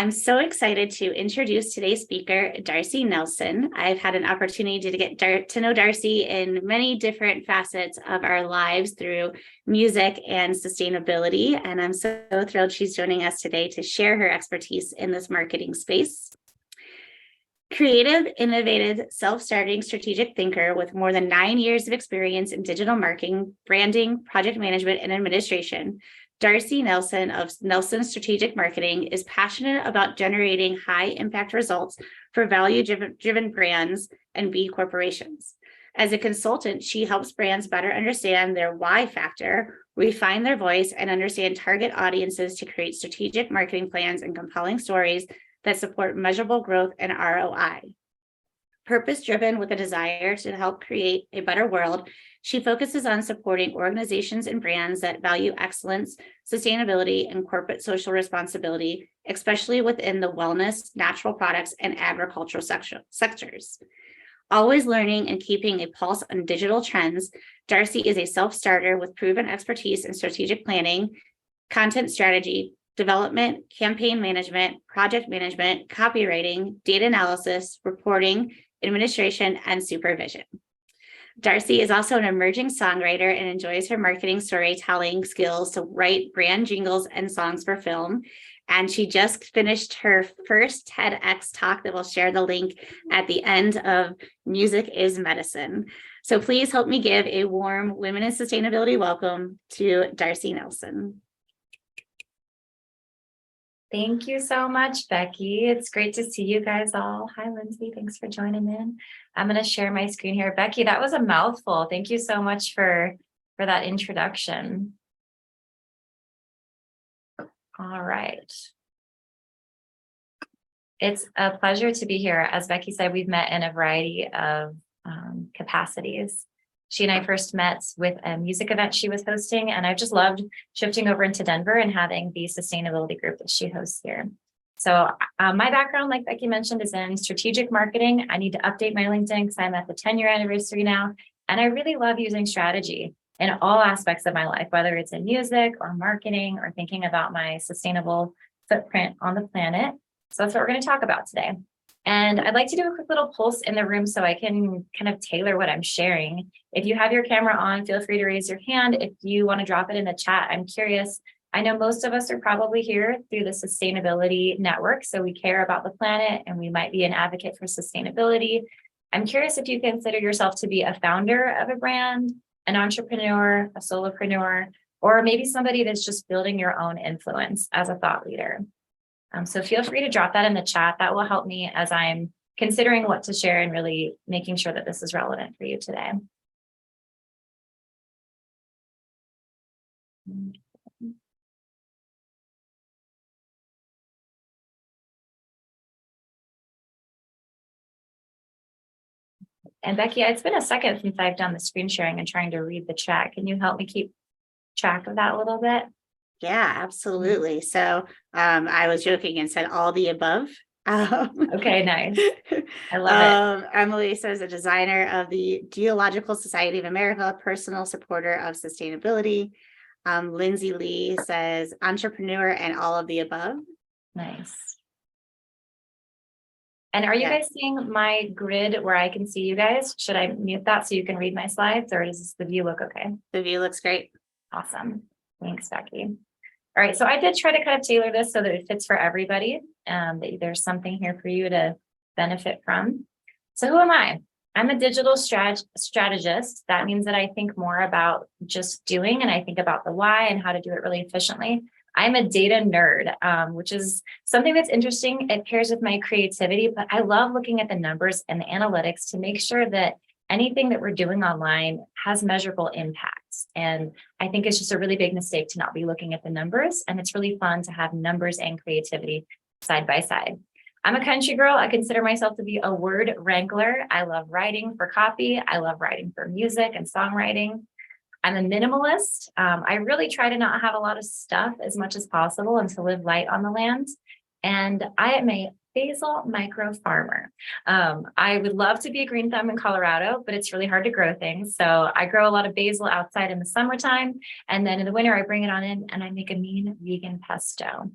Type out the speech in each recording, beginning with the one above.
I'm so excited to introduce today's speaker, Darcy Nelson. I've had an opportunity to get to know Darcy in many different facets of our lives through music and sustainability, and I'm so thrilled she's joining us today to share her expertise in this marketing space. Creative, innovative, self-starting strategic thinker with more than 9 years of experience in digital marketing, branding, project management, and administration, Darcy Nelson of Nelson Strategic Marketing is passionate about generating high-impact results for value-driven brands and B corporations. As a consultant, she helps brands better understand their why factor, refine their voice, and understand target audiences to create strategic marketing plans and compelling stories that support measurable growth and ROI. Purpose-driven with a desire to help create a better world, she focuses on supporting organizations and brands that value excellence, sustainability, and corporate social responsibility, especially within the wellness, natural products, and agricultural sectors. Always learning and keeping a pulse on digital trends, Darcy is a self-starter with proven expertise in strategic planning, content strategy, development, campaign management, project management, copywriting, data analysis, reporting, administration, and supervision. Darcy is also an emerging songwriter and enjoys her marketing storytelling skills to write brand jingles and songs for film. And she just finished her first TEDx talk that we'll share the link at the end of Music is Medicine. So please help me give a warm Women in Sustainability welcome to Darcy Nelson. Thank you so much, Becky. It's great to see you guys all. Hi, Lindsay. Thanks for joining in. I'm going to share my screen here. Becky, that was a mouthful. Thank you so much for that introduction. All right. It's a pleasure to be here. As Becky said, we've met in a variety of capacities. She and I first met with a music event she was hosting, and I've just loved shifting over into Denver and having the sustainability group that she hosts here. So my background, like Becky mentioned, is in strategic marketing. I need to update my LinkedIn because I'm at the 10-year anniversary now, and I really love using strategy in all aspects of my life, whether it's in music or marketing or thinking about my sustainable footprint on the planet. So that's what we're going to talk about today. And I'd like to do a quick little pulse in the room so I can kind of tailor what I'm sharing. If you have your camera on, feel free to raise your hand. If you want to drop it in the chat, I'm curious. I know most of us are probably here through the Sustainability Network, so we care about the planet and we might be an advocate for sustainability. I'm curious if you consider yourself to be a founder of a brand, an entrepreneur, a solopreneur, or maybe somebody that's just building your own influence as a thought leader. So feel free to drop that in the chat. That will help me as I'm considering what to share and really making sure that this is relevant for you today. And Becky, it's been a second since I've done the screen sharing and trying to read the chat. Can you help me keep track of that a little bit? Yeah, absolutely. So I was joking and said all the above. Okay, nice. I love it. Emily says a designer of the Geological Society of America, personal supporter of sustainability. Lindsay Lee says entrepreneur and all of the above. Nice. And are you guys seeing my grid where I can see you guys? Should I mute that so you can read my slides, or does the view look okay? The view looks great. Awesome. Thanks, Becky. All right, so I did try to kind of tailor this so that it fits for everybody, that there's something here for you to benefit from. So who am I? I'm a digital strategist. That means that I think more about just doing, and I think about the why and how to do it really efficiently. I'm a data nerd, which is something that's interesting. It pairs with my creativity, but I love looking at the numbers and the analytics to make sure that anything that we're doing online has measurable impacts. And I think it's just a really big mistake to not be looking at the numbers. And it's really fun to have numbers and creativity side by side. I'm a country girl. I consider myself to be a word wrangler. I love writing for copy. I love writing for music and songwriting. I'm a minimalist. I really try to not have a lot of stuff as much as possible and to live light on the land. And I am a basil micro farmer. I would love to be a green thumb in Colorado, but it's really hard to grow things. So I grow a lot of basil outside in the summertime. And then in the winter, I bring it on in and I make a mean vegan pesto.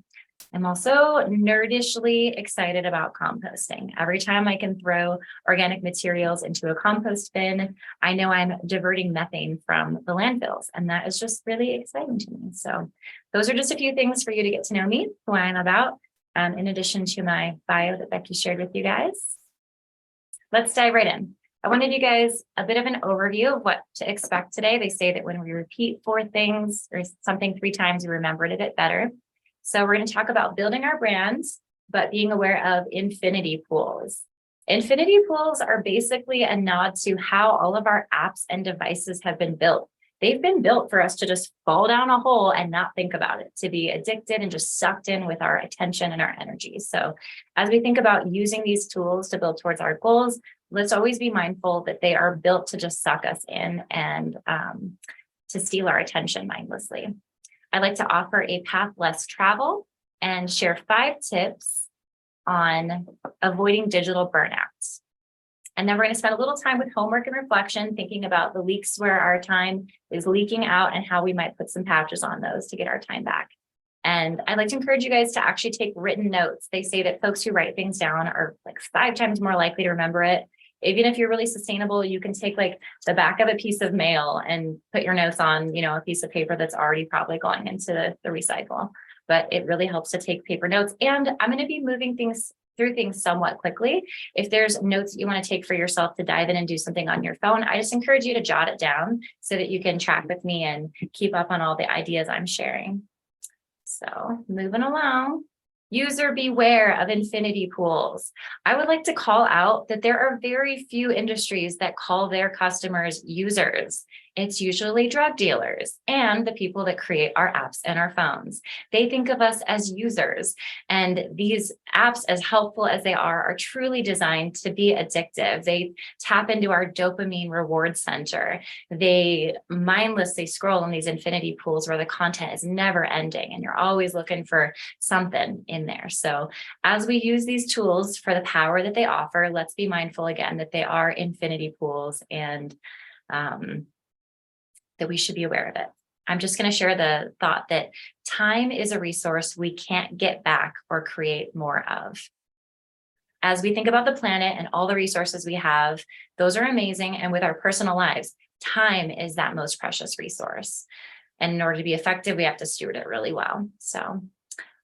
I'm also nerdishly excited about composting. Every time I can throw organic materials into a compost bin, I know I'm diverting methane from the landfills, and that is just really exciting to me. So those are just a few things for you to get to know me, who I am about, in addition to my bio that Becky shared with you guys. Let's dive right in. I want to give you guys a bit of an overview of what to expect today. They say that when we repeat 4 things or something 3 times, we remember it a bit better. So we're going to talk about building our brands, but being aware of infinity pools. Infinity pools are basically a nod to how all of our apps and devices have been built. They've been built for us to just fall down a hole and not think about it, to be addicted and just sucked in with our attention and our energy. So as we think about using these tools to build towards our goals, let's always be mindful that they are built to just suck us in and to steal our attention mindlessly. I'd like to offer a path less travel and share 5 tips on avoiding digital burnout. And then we're going to spend a little time with homework and reflection, thinking about the leaks where our time is leaking out and how we might put some patches on those to get our time back. And I'd like to encourage you guys to actually take written notes. They say that folks who write things down are like 5 times more likely to remember it. Even if you're really sustainable, you can take like the back of a piece of mail and put your notes on, a piece of paper that's already probably going into the recycle. But it really helps to take paper notes. And I'm going to be moving through things somewhat quickly. If there's notes that you want to take for yourself to dive in and do something on your phone, I just encourage you to jot it down so that you can track with me and keep up on all the ideas I'm sharing. So moving along. User beware of infinity pools. I would like to call out that there are very few industries that call their customers users. It's usually drug dealers and the people that create our apps and our phones. They think of us as users, and these apps, as helpful as they are truly designed to be addictive. They tap into our dopamine reward center. They mindlessly scroll in these infinity pools where the content is never ending and you're always looking for something in there. So as we use these tools for the power that they offer, let's be mindful again that they are infinity pools and that we should be aware of it. I'm just going to share the thought that time is a resource we can't get back or create more of. As we think about the planet and all the resources we have, those are amazing. And with our personal lives, time is that most precious resource. And in order to be effective, we have to steward it really well. So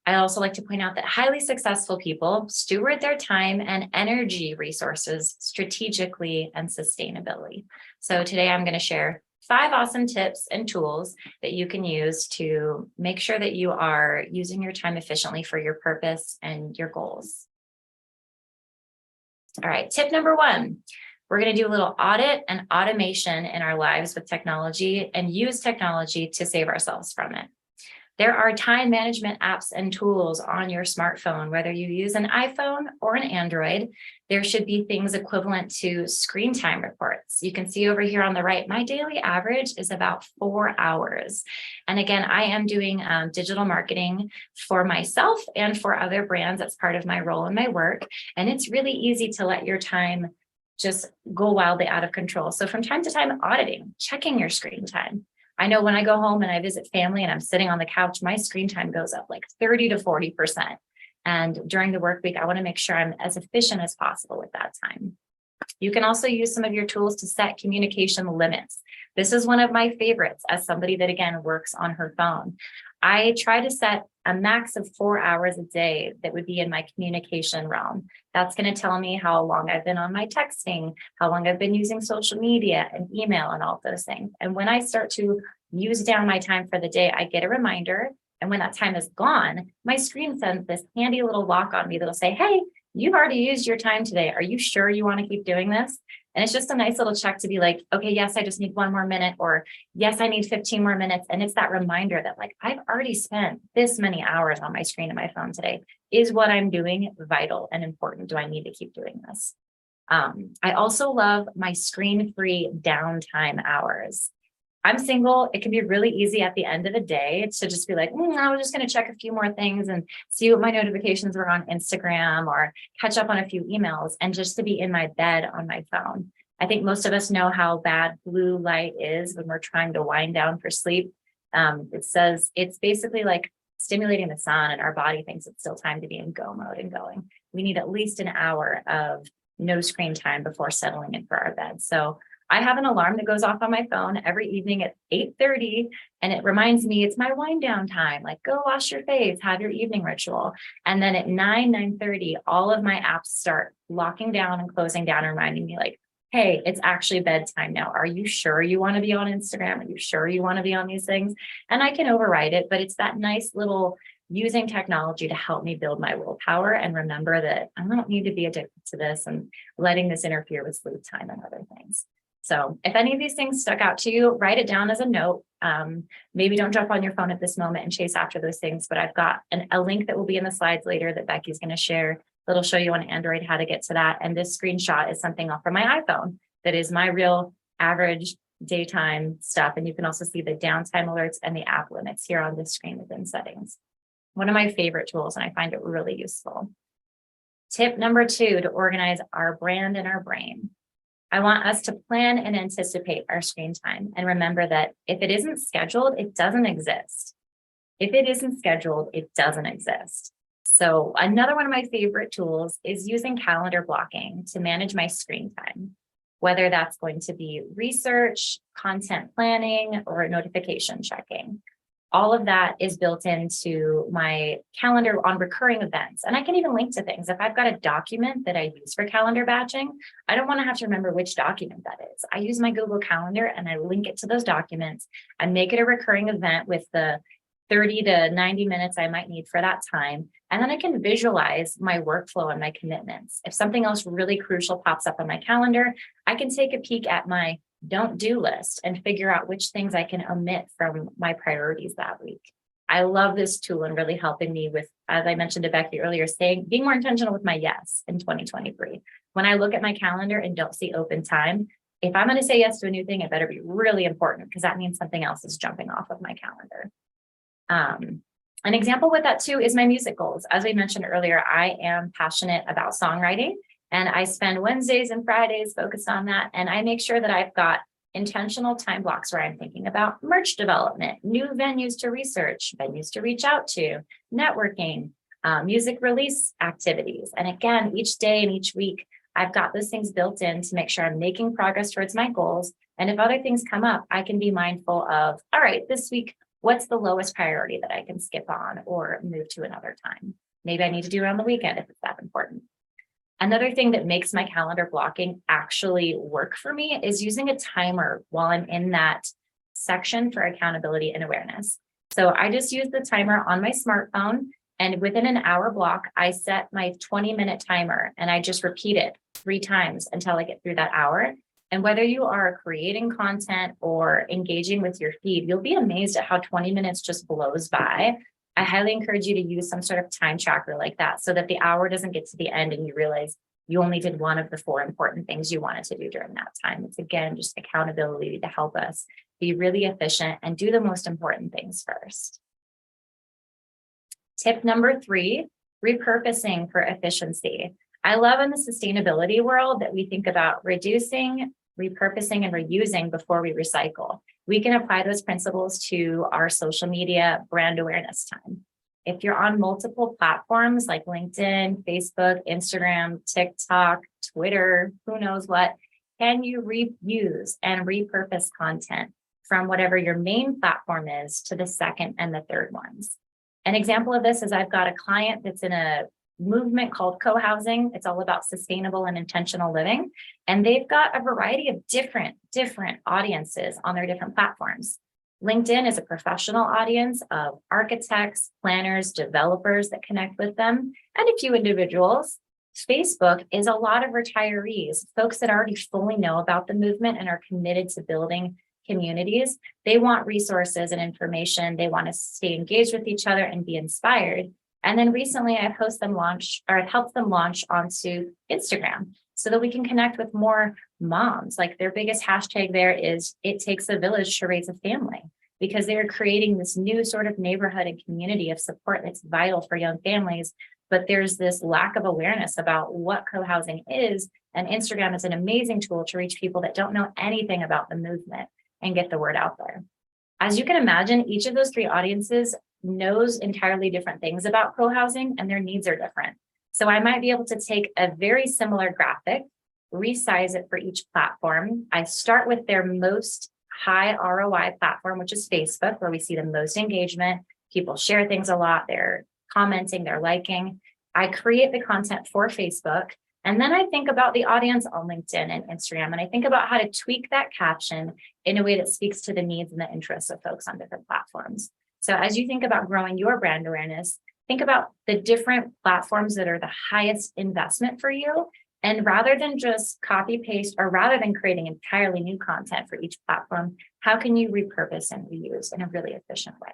I also like to point out that highly successful people steward their time and energy resources strategically and sustainably. So today I'm going to share 5 awesome tips and tools that you can use to make sure that you are using your time efficiently for your purpose and your goals. All right, tip number 1. We're going to do a little audit and automation in our lives with technology and use technology to save ourselves from it. There are time management apps and tools on your smartphone, whether you use an iPhone or an Android. There should be things equivalent to screen time reports. You can see over here on the right, my daily average is about 4 hours. And again, I am doing digital marketing for myself and for other brands. That's part of my role in my work. And it's really easy to let your time just go wildly out of control. So from time to time, auditing, checking your screen time. I know when I go home and I visit family and I'm sitting on the couch, my screen time goes up like 30 to 40%. And during the work week, I want to make sure I'm as efficient as possible with that time. You can also use some of your tools to set communication limits. This is one of my favorites as somebody that, again, works on her phone. I try to set a max of 4 hours a day that would be in my communication realm. That's going to tell me how long I've been on my texting, how long I've been using social media and email and all those things. And when I start to use down my time for the day, I get a reminder. And when that time is gone, my screen sends this handy little lock on me that'll say, hey, you've already used your time today. Are you sure you want to keep doing this? And it's just a nice little check to be like, okay, yes, I just need 1 more minute, or yes, I need 15 more minutes. And it's that reminder that like, I've already spent this many hours on my screen and my phone today. Is what I'm doing vital and important? Do I need to keep doing this? I also love my screen-free downtime hours. I'm single. It can be really easy at the end of the day to just be like, I was just going to check a few more things and see what my notifications were on Instagram or catch up on a few emails, and just to be in my bed on my phone. I think most of us know how bad blue light is when we're trying to wind down for sleep. It says it's basically like stimulating the sun and our body thinks it's still time to be in go mode and going. We need at least an hour of no screen time before settling in for our bed. So I have an alarm that goes off on my phone every evening at 8:30, and it reminds me it's my wind down time. Like, go wash your face, have your evening ritual. And then at 9:30, all of my apps start locking down and closing down, reminding me like, hey, it's actually bedtime now. Are you sure you want to be on Instagram? Are you sure you want to be on these things? And I can override it, but it's that nice little using technology to help me build my willpower and remember that I don't need to be addicted to this and letting this interfere with sleep time and other things. So if any of these things stuck out to you, write it down as a note. Maybe don't jump on your phone at this moment and chase after those things, but I've got a link that will be in the slides later that Becky's going to share that'll show you on Android how to get to that. And this screenshot is something off from my iPhone that is my real average daytime stuff. And you can also see the downtime alerts and the app limits here on this screen within settings. One of my favorite tools, and I find it really useful. Tip number 2 to organize our brand and our brain. I want us to plan and anticipate our screen time and remember that if it isn't scheduled, it doesn't exist. If it isn't scheduled, it doesn't exist. So another one of my favorite tools is using calendar blocking to manage my screen time, whether that's going to be research, content planning, or notification checking. All of that is built into my calendar on recurring events. And I can even link to things. If I've got a document that I use for calendar batching, I don't want to have to remember which document that is. I use my Google Calendar and I link it to those documents and make it a recurring event with the 30 to 90 minutes I might need for that time. And then I can visualize my workflow and my commitments. If something else really crucial pops up on my calendar, I can take a peek at my don't do list and figure out which things I can omit from my priorities that week. I love this tool and really helping me with, as I mentioned to Becky earlier, being more intentional with my yes in 2023. When I look at my calendar and don't see open time, if I'm going to say yes to a new thing, it better be really important because that means something else is jumping off of my calendar. An example with that too is my music goals. As we mentioned earlier, I am passionate about songwriting. And I spend Wednesdays and Fridays focused on that. And I make sure that I've got intentional time blocks where I'm thinking about merch development, new venues to research, venues to reach out to, networking, music release activities. And again, each day and each week, I've got those things built in to make sure I'm making progress towards my goals. And if other things come up, I can be mindful of, all right, this week, what's the lowest priority that I can skip on or move to another time? Maybe I need to do it on the weekend if it's that important. Another thing that makes my calendar blocking actually work for me is using a timer while I'm in that section for accountability and awareness. So I just use the timer on my smartphone, and within an hour block, I set my 20-minute timer and I just repeat it 3 times until I get through that hour. And whether you are creating content or engaging with your feed, you'll be amazed at how 20 minutes just blows by. I highly encourage you to use some sort of time tracker like that so that the hour doesn't get to the end and you realize you only did one of the 4 important things you wanted to do during that time. It's again, just accountability to help us be really efficient and do the most important things first. Tip number 3, repurposing for efficiency. I love in the sustainability world that we think about reducing, repurposing, and reusing before we recycle. We can apply those principles to our social media brand awareness time. If you're on multiple platforms like LinkedIn, Facebook, Instagram, TikTok, Twitter, who knows what, can you reuse and repurpose content from whatever your main platform is to the second and the third ones? An example of this is I've got a client that's in a movement called co-housing. It's all about sustainable and intentional living. And they've got a variety of different audiences on their different platforms. LinkedIn is a professional audience of architects, planners, developers that connect with them, and a few individuals. Facebook is a lot of retirees, folks that already fully know about the movement and are committed to building communities. They want resources and information. They want to stay engaged with each other and be inspired. And then recently I've helped them launch onto Instagram so that we can connect with more moms. Like their biggest hashtag there is "It takes a village to raise a family," because they're creating this new sort of neighborhood and community of support that's vital for young families. But there's this lack of awareness about what co-housing is. And Instagram is an amazing tool to reach people that don't know anything about the movement and get the word out there. As you can imagine, each of those 3 audiences knows entirely different things about co-housing and their needs are different. So I might be able to take a very similar graphic, resize it for each platform. I start with their most high ROI platform, which is Facebook, where we see the most engagement. People share things a lot. They're commenting, they're liking. I create the content for Facebook. And then I think about the audience on LinkedIn and Instagram. And I think about how to tweak that caption in a way that speaks to the needs and the interests of folks on different platforms. So as you think about growing your brand awareness, think about the different platforms that are the highest investment for you. And rather than just copy paste, or rather than creating entirely new content for each platform, how can you repurpose and reuse in a really efficient way?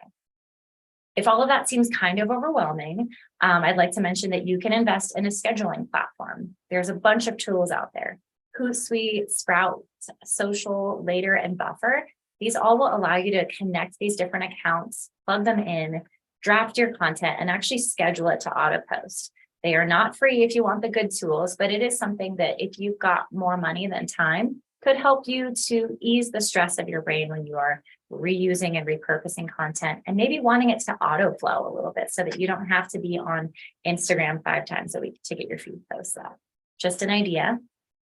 If all of that seems kind of overwhelming, I'd like to mention that you can invest in a scheduling platform. There's a bunch of tools out there. Hootsuite, Sprout, Social, Later, and Buffer. These all will allow you to connect these different accounts, plug them in, draft your content, and actually schedule it to auto post. They are not free if you want the good tools, but it is something that if you've got more money than time, could help you to ease the stress of your brain when you are reusing and repurposing content, and maybe wanting it to auto flow a little bit so that you don't have to be on Instagram 5 times a week to get your feed posts up. Just an idea.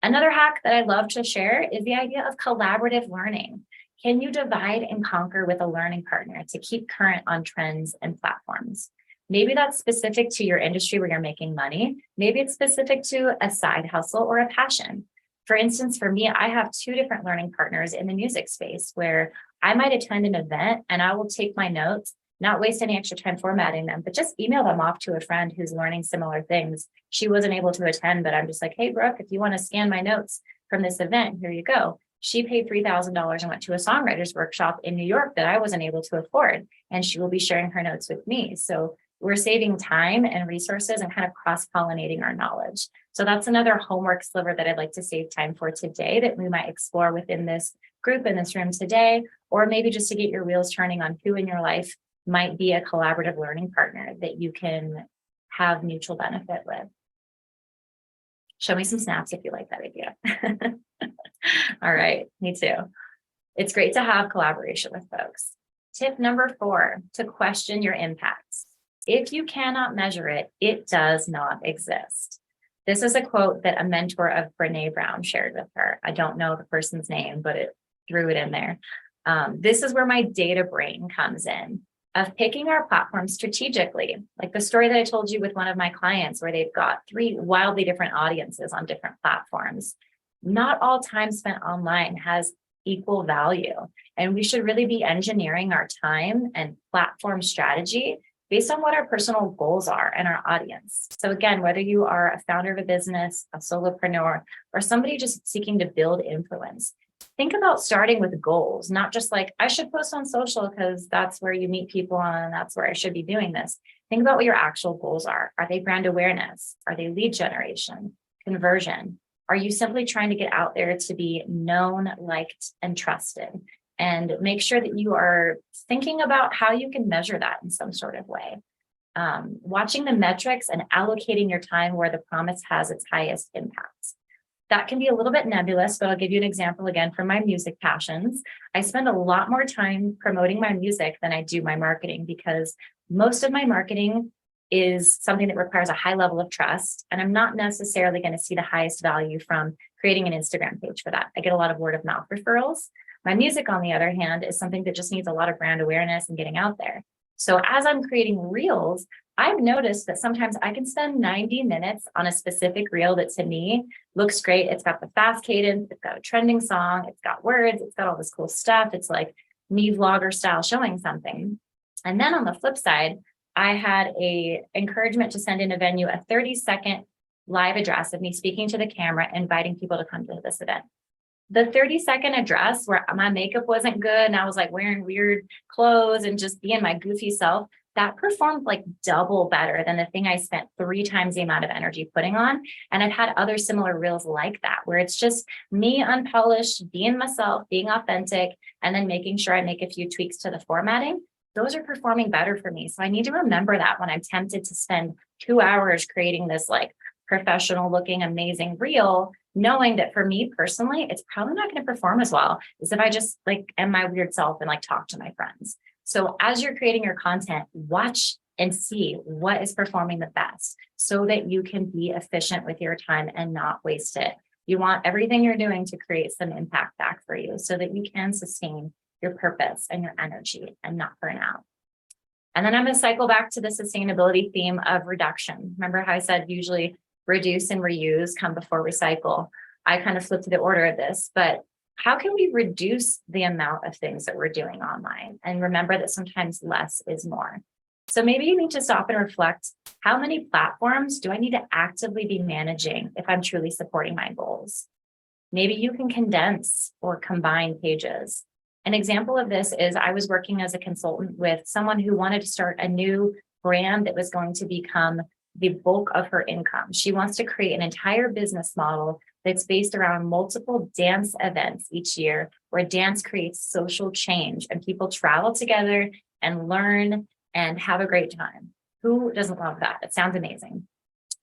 Another hack that I love to share is the idea of collaborative learning. Can you divide and conquer with a learning partner to keep current on trends and platforms? Maybe that's specific to your industry where you're making money. Maybe it's specific to a side hustle or a passion. For instance, for me, I have 2 different learning partners in the music space where I might attend an event and I will take my notes, not waste any extra time formatting them, but just email them off to a friend who's learning similar things. She wasn't able to attend, but I'm just like, hey, Brooke, if you want to scan my notes from this event, here you go. She paid $3,000 and went to a songwriter's workshop in New York that I wasn't able to afford, and she will be sharing her notes with me. So we're saving time and resources and kind of cross-pollinating our knowledge. So that's another homework sliver that I'd like to save time for today that we might explore within this group in this room today, or maybe just to get your wheels turning on who in your life might be a collaborative learning partner that you can have mutual benefit with. Show me some snaps if you like that idea. All right, me too. It's great to have collaboration with folks. Tip number 4, to question your impacts. If you cannot measure it, it does not exist. This is a quote that a mentor of Brené Brown shared with her. I don't know the person's name, but it threw it in there. This is where my data brain comes in, of picking our platform strategically. Like the story that I told you with one of my clients where they've got 3 wildly different audiences on different platforms. Not all time spent online has equal value. And we should really be engineering our time and platform strategy based on what our personal goals are and our audience. So again, whether you are a founder of a business, a solopreneur, or somebody just seeking to build influence, think about starting with goals, not just like, I should post on social because that's where you meet people and that's where I should be doing this. Think about what your actual goals are. Are they brand awareness? Are they lead generation, conversion? Are you simply trying to get out there to be known, liked, and trusted? And make sure that you are thinking about how you can measure that in some sort of way. Watching the metrics and allocating your time where the promise has its highest impact. That can be a little bit nebulous, but I'll give you an example again from my music passions. I spend a lot more time promoting my music than I do my marketing because most of my marketing is something that requires a high level of trust. And I'm not necessarily going to see the highest value from creating an Instagram page for that. I get a lot of word of mouth referrals. My music, on the other hand, is something that just needs a lot of brand awareness and getting out there. So as I'm creating reels, I've noticed that sometimes I can spend 90 minutes on a specific reel that to me looks great. It's got the fast cadence, it's got a trending song, it's got words, it's got all this cool stuff. It's like me vlogger style showing something. And then on the flip side, I had a encouragement to send in a venue a 30-second live address of me speaking to the camera, inviting people to come to this event. The 30-second address where my makeup wasn't good and I was like wearing weird clothes and just being my goofy self, that performed like double better than the thing I spent 3 times the amount of energy putting on. And I've had other similar reels like that, where it's just me unpolished, being myself, being authentic, and then making sure I make a few tweaks to the formatting. Those are performing better for me. So I need to remember that when I'm tempted to spend 2 hours creating this like professional looking, amazing reel, knowing that for me personally, it's probably not going to perform as well as if I just like am my weird self and like talk to my friends. So as you're creating your content, watch and see what is performing the best so that you can be efficient with your time and not waste it. You want everything you're doing to create some impact back for you so that you can sustain your purpose and your energy and not burn out. And then I'm going to cycle back to the sustainability theme of reduction. Remember how I said usually reduce and reuse come before recycle? I kind of flipped the order of this, but how can we reduce the amount of things that we're doing online? And remember that sometimes less is more. So maybe you need to stop and reflect, how many platforms do I need to actively be managing if I'm truly supporting my goals? Maybe you can condense or combine pages. An example of this is I was working as a consultant with someone who wanted to start a new brand that was going to become the bulk of her income. She wants to create an entire business model that's based around multiple dance events each year, where dance creates social change and people travel together and learn and have a great time. Who doesn't love that? It sounds amazing.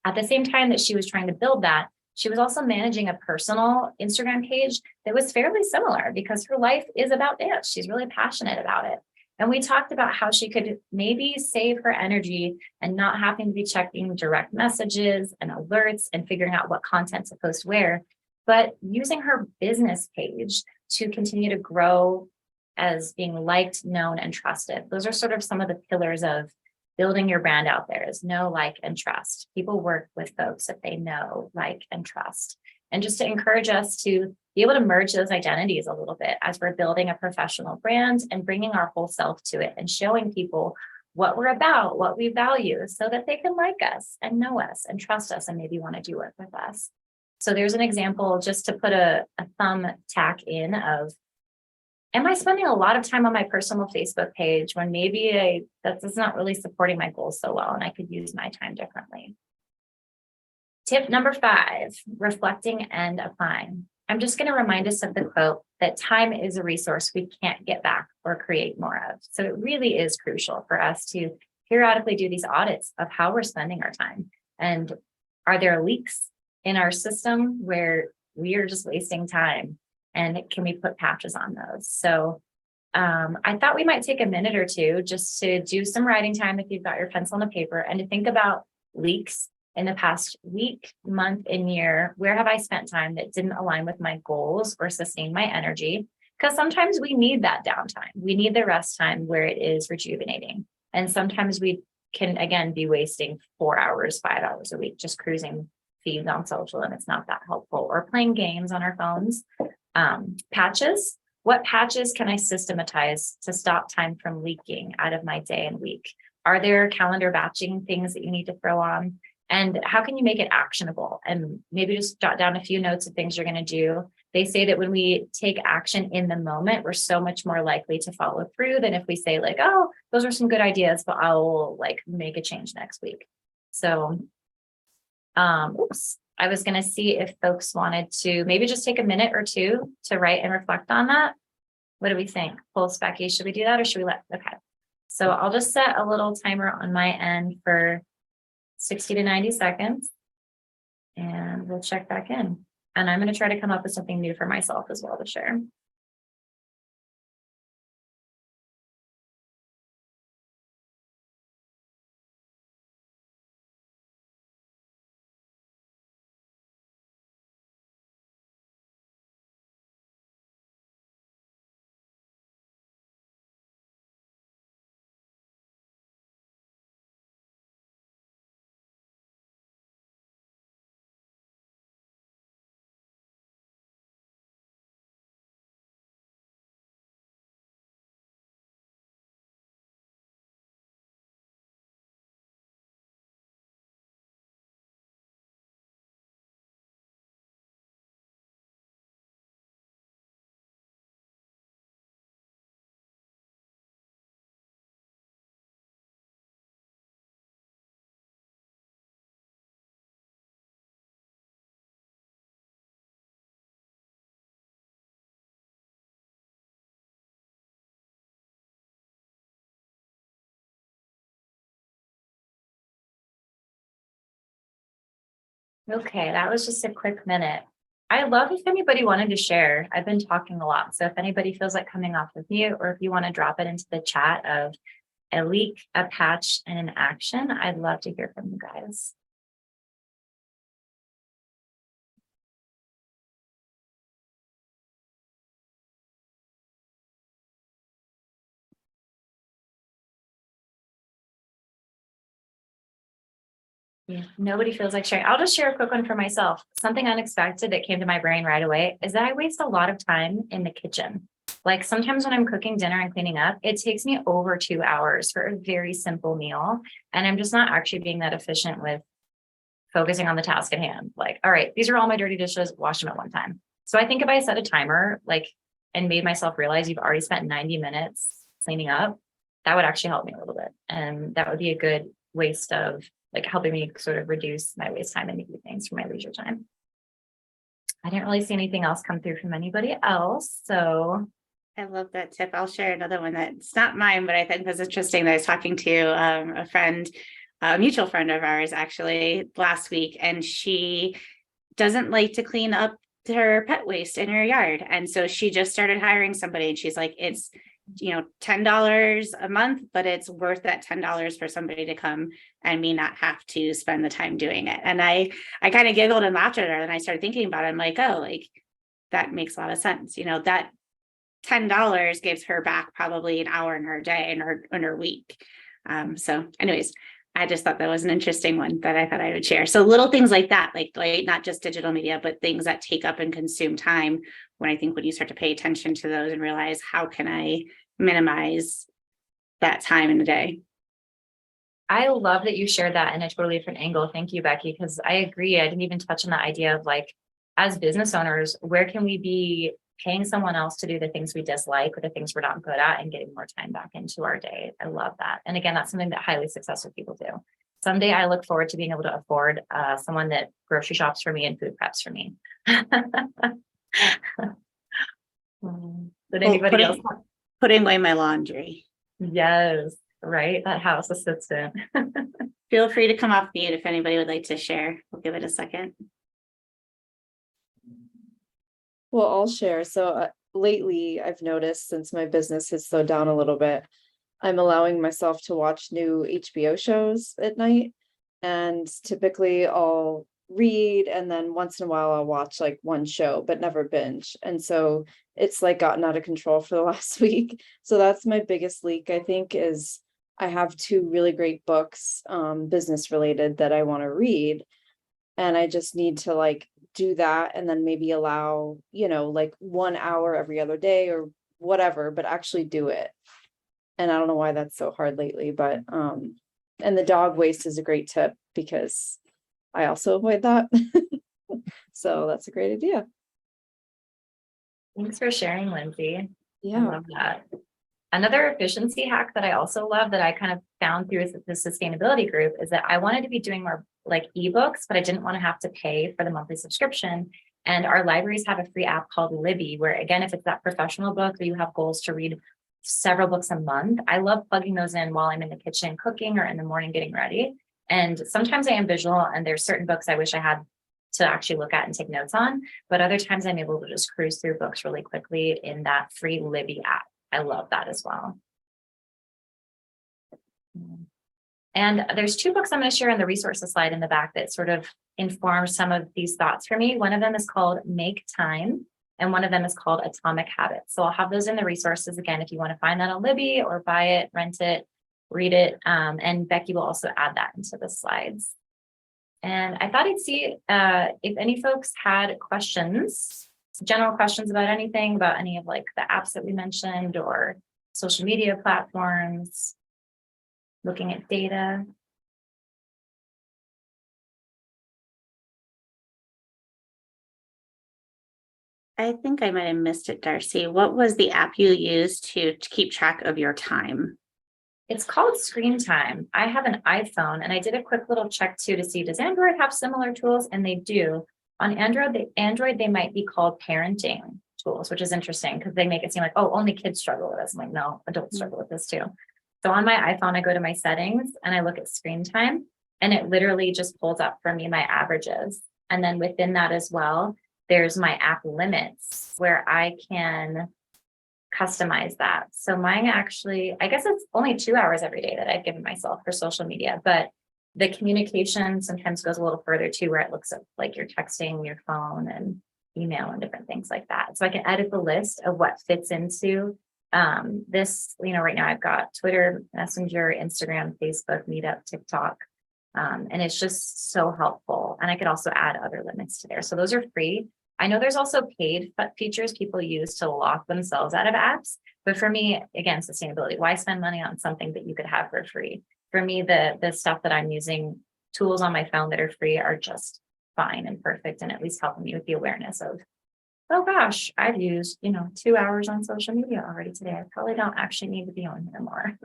At the same time that she was trying to build that, she was also managing a personal Instagram page that was fairly similar because her life is about dance. She's really passionate about it. And we talked about how she could maybe save her energy and not having to be checking direct messages and alerts and figuring out what content to post where, but using her business page to continue to grow as being liked, known, and trusted. Those are sort of some of the pillars of building your brand out there, is know, like, and trust. People work with folks that they know, like, and trust. And just to encourage us to be able to merge those identities a little bit as we're building a professional brand and bringing our whole self to it and showing people what we're about, what we value, so that they can like us and know us and trust us and maybe want to do work with us. So there's an example just to put a thumb tack in of, am I spending a lot of time on my personal Facebook page when maybe that's not really supporting my goals so well and I could use my time differently? Tip number 5, reflecting and applying. I'm just going to remind us of the quote that time is a resource we can't get back or create more of. So it really is crucial for us to periodically do these audits of how we're spending our time. And are there leaks in our system where we are just wasting time? And can we put patches on those? So I thought we might take a minute or two just to do some writing time if you've got your pencil and a paper, and to think about leaks in the past week, month, and year. Where have I spent time that didn't align with my goals or sustain my energy? Because sometimes we need that downtime. We need the rest time where it is rejuvenating. And sometimes we can, again, be wasting 4 hours, 5 hours a week just cruising feeds on social, and it's not that helpful, or playing games on our phones. Patches. What patches can I systematize to stop time from leaking out of my day and week? Are there calendar batching things that you need to throw on? And how can you make it actionable? And maybe just jot down a few notes of things you're going to do. They say that when we take action in the moment, we're so much more likely to follow through than if we say like, oh, those are some good ideas, but I'll like make a change next week. So, I was going to see if folks wanted to maybe just take a minute or two to write and reflect on that. What do we think? Pulse, Becky, should we do that or should we okay. So I'll just set a little timer on my end for 60 to 90 seconds and we'll check back in. And I'm going to try to come up with something new for myself as well to share. Okay, that was just a quick minute. I love if anybody wanted to share. I've been talking a lot. So if anybody feels like coming off of mute, or if you want to drop it into the chat of a leak, a patch, and an action, I'd love to hear from you guys. Yeah, nobody feels like sharing. I'll just share a quick one for myself. Something unexpected that came to my brain right away is that I waste a lot of time in the kitchen. Like sometimes when I'm cooking dinner and cleaning up, it takes me over 2 hours for a very simple meal. And I'm just not actually being that efficient with focusing on the task at hand. Like, all right, these are all my dirty dishes, wash them at one time. So I think if I set a timer, like, and made myself realize you've already spent 90 minutes cleaning up, that would actually help me a little bit. And that would be a good waste of like helping me sort of reduce my waste time in the evenings for my leisure time. I didn't really see anything else come through from anybody else. So I love that tip. I'll share another one that's not mine, but I think was interesting that I was talking to a friend, a mutual friend of ours actually last week, and she doesn't like to clean up her pet waste in her yard. And so she just started hiring somebody, and she's like, it's, $10 a month, but it's worth that $10 for somebody to come and me not have to spend the time doing it. And I kind of giggled and laughed at her, and I started thinking about it. I'm like, oh, like that makes a lot of sense. That $10 gives her back probably an hour in her day in her week. So anyways, I just thought that was an interesting one that I thought I would share. So little things like that, like not just digital media, but things that take up and consume time. When you start to pay attention to those and realize, how can I minimize that time in the day? I love that you shared that in a totally different angle. Thank you, Becky, because I agree. I didn't even touch on the idea of like, as business owners, where can we be paying someone else to do the things we dislike or the things we're not good at and getting more time back into our day? I love that. And again, that's something that highly successful people do. Someday I look forward to being able to afford someone that grocery shops for me and food preps for me. Did anybody else? Putting away my laundry. Yes, right. That house assistant. Feel free to come off mute if anybody would like to share. We'll give it a second. Well, I'll share. So lately, I've noticed since my business has slowed down a little bit, I'm allowing myself to watch new HBO shows at night. And typically I'll read, and then once in a while I'll watch like one show, but never binge. And so it's like gotten out of control for the last week. So that's my biggest leak, I think, is I have 2 really great books, business related, that I want to read. And I just need to like do that, and then maybe allow, like 1 hour every other day or whatever, but actually do it. And I don't know why that's so hard lately, but and the dog waste is a great tip, because I also avoid that. So that's a great idea. Thanks for sharing, Lindsay. Yeah. I love that. Another efficiency hack that I also love that I kind of found through the sustainability group is that I wanted to be doing more like ebooks, but I didn't want to have to pay for the monthly subscription. And our libraries have a free app called Libby, where again, if it's that professional book or you have goals to read several books a month, I love plugging those in while I'm in the kitchen cooking or in the morning getting ready. And sometimes I am visual, and there's certain books I wish I had to actually look at and take notes on, but other times I'm able to just cruise through books really quickly in that free Libby app. I love that as well. And there's 2 books I'm going to share in the resources slide in the back that sort of inform some of these thoughts for me. One of them is called Make Time, and one of them is called Atomic Habits. So I'll have those in the resources again, if you want to find that on Libby or buy it, rent it, read it. And Becky will also add that into the slides. And I thought I'd see if any folks had questions, general questions about anything, about any of like the apps that we mentioned or social media platforms, looking at data. I think I might have missed it, Darcy. What was the app you used to keep track of your time? It's called Screen Time. I have an iPhone, and I did a quick little check too to see, does Android have similar tools? And they do. On Android, they might be called parenting tools, which is interesting because they make it seem like, oh, only kids struggle with this. I'm like, no, adults struggle with this too. So on my iPhone, I go to my settings and I look at screen time, and it literally just pulls up for me my averages. And then within that as well, there's my app limits where I can customize that. So mine actually, I guess it's only 2 hours every day that I've given myself for social media, but the communication sometimes goes a little further too, where it looks like you're texting your phone and email and different things like that. So I can edit the list of what fits into this, right now I've got Twitter, Messenger, Instagram, Facebook, Meetup, TikTok. And it's just so helpful. And I could also add other limits to there. So those are free. I know there's also paid features people use to lock themselves out of apps. But for me, again, sustainability, why spend money on something that you could have for free? For me, the stuff that I'm using, tools on my phone that are free are just fine and perfect, and at least helping me with the awareness of, oh gosh, I've used, 2 hours on social media already today. I probably don't actually need to be on here more.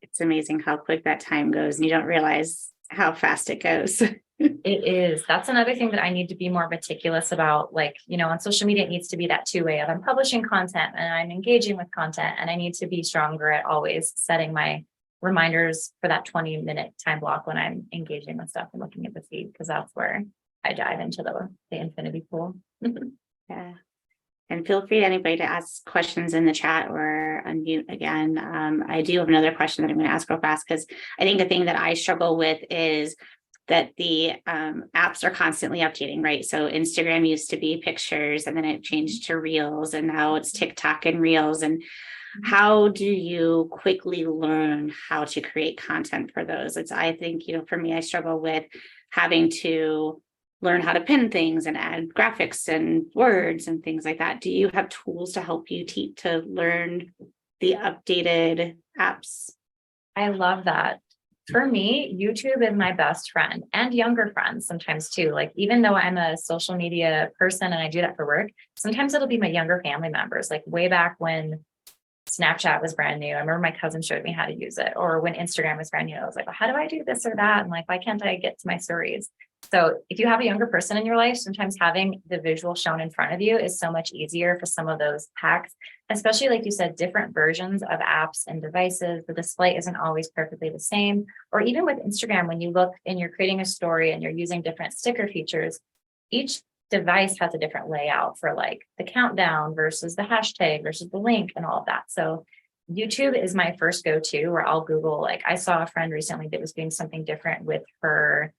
It's amazing how quick that time goes, and you don't realize how fast it goes. It is. That's another thing that I need to be more meticulous about. Like, on social media, it needs to be that two-way of I'm publishing content and I'm engaging with content, and I need to be stronger at always setting my reminders for that 20-minute time block when I'm engaging with stuff and looking at the feed, because that's where I dive into the infinity pool. Yeah. And feel free to anybody to ask questions in the chat or unmute again. I do have another question that I'm going to ask real fast, because I think the thing that I struggle with is that the apps are constantly updating, right? So Instagram used to be pictures, and then it changed to Reels, and now it's TikTok and Reels. And how do you quickly learn how to create content for those? I think, for me, I struggle with having to learn how to pin things and add graphics and words and things like that. Do you have tools to help you to learn the updated apps? I love that. For me, YouTube is my best friend, and younger friends sometimes too. Like, even though I'm a social media person and I do that for work, sometimes it'll be my younger family members. Like way back when Snapchat was brand new, I remember my cousin showed me how to use it. Or when Instagram was brand new, I was like, well, how do I do this or that? And like, why can't I get to my stories? So if you have a younger person in your life, sometimes having the visual shown in front of you is so much easier for some of those hacks, especially like you said, different versions of apps and devices. The display isn't always perfectly the same. Or even with Instagram, when you look and you're creating a story and you're using different sticker features, each device has a different layout for like the countdown versus the hashtag versus the link and all of that. So YouTube is my first go-to, where I'll Google, like I saw a friend recently that was doing something different with her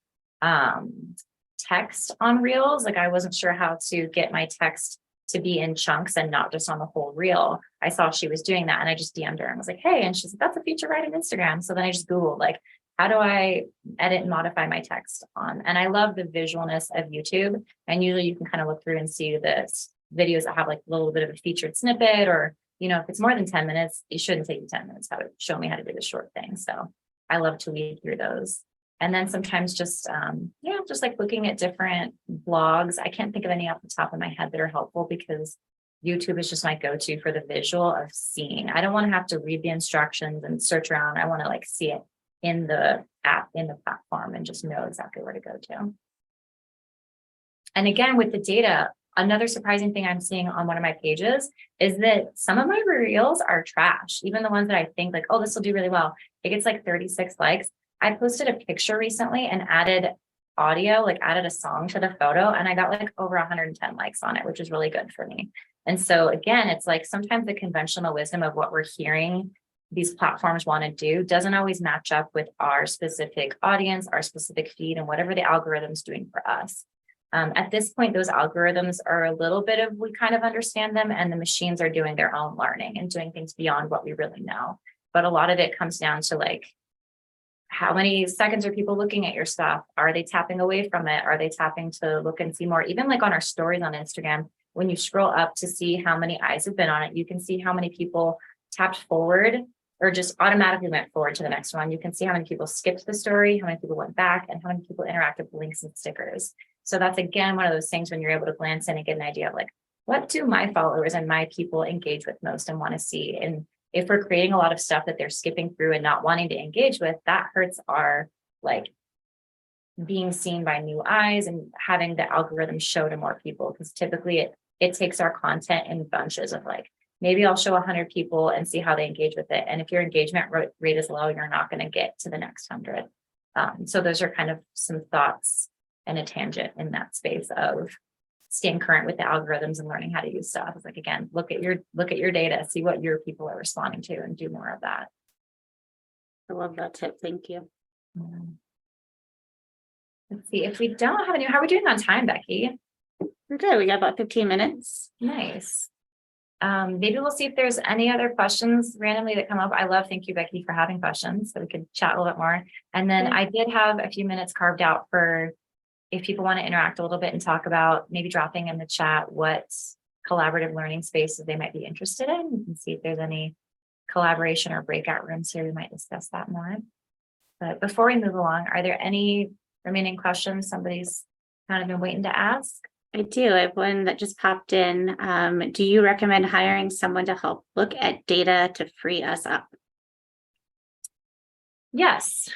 text on Reels. Like I wasn't sure how to get my text to be in chunks and not just on the whole reel. I saw she was doing that, and I just DM'd her and was like, hey, and she's like, that's a feature right on Instagram. So then I just Googled, like, how do I edit and modify my text on? And I love the visualness of YouTube. And usually you can kind of look through and see the videos that have like a little bit of a featured snippet, or, if it's more than 10 minutes, it shouldn't take you 10 minutes. That would show me how to do the short thing. So I love to weed through those. And then sometimes just like looking at different blogs. I can't think of any off the top of my head that are helpful, because YouTube is just my go-to for the visual of seeing. I don't want to have to read the instructions and search around. I want to like see it in the app, in the platform, and just know exactly where to go to. And again, with the data, another surprising thing I'm seeing on one of my pages is that some of my reels are trash. Even the ones that I think like, oh, this will do really well. It gets like 36 likes. I posted a picture recently and added audio, like added a song to the photo, and I got like over 110 likes on it, which is really good for me. And so again, it's like sometimes the conventional wisdom of what we're hearing these platforms want to do doesn't always match up with our specific audience, our specific feed, and whatever the algorithm's doing for us. At this point, those algorithms are a little bit of, we kind of understand them, and the machines are doing their own learning and doing things beyond what we really know. But a lot of it comes down to like, how many seconds are people looking at your stuff? Are they tapping away from it? Are they tapping to look and see more? Even like on our stories on Instagram, when you scroll up to see how many eyes have been on it, you can see how many people tapped forward or just automatically went forward to the next one. You can see how many people skipped the story, how many people went back, and how many people interacted with links and stickers. So that's, again, one of those things when you're able to glance in and get an idea of like, what do my followers and my people engage with most and want to see? And if we're creating a lot of stuff that they're skipping through and not wanting to engage with, that hurts our like being seen by new eyes and having the algorithm show to more people, because typically it takes our content in bunches of like, maybe I'll show 100 people and see how they engage with it. And if your engagement rate is low, you're not going to get to the next 100. So those are kind of some thoughts in a tangent in that space of staying current with the algorithms and learning how to use stuff. It's like, again, look at your data, see what your people are responding to, and do more of that. I love that tip. Thank you. Let's see if we don't have any. How are we doing on time, Becky? We're good. We got about 15 minutes. Nice. Maybe we'll see if there's any other questions randomly that come up. Thank you, Becky, for having questions so we could chat a little bit more. And then I did have a few minutes carved out for if people want to interact a little bit and talk about maybe dropping in the chat what collaborative learning spaces they might be interested in. You can see if there's any collaboration or breakout rooms here. We might discuss that more. But before we move along, are there any remaining questions somebody's kind of been waiting to ask? I do. I have one that just popped in. Do you recommend hiring someone to help look at data to free us up? Yes.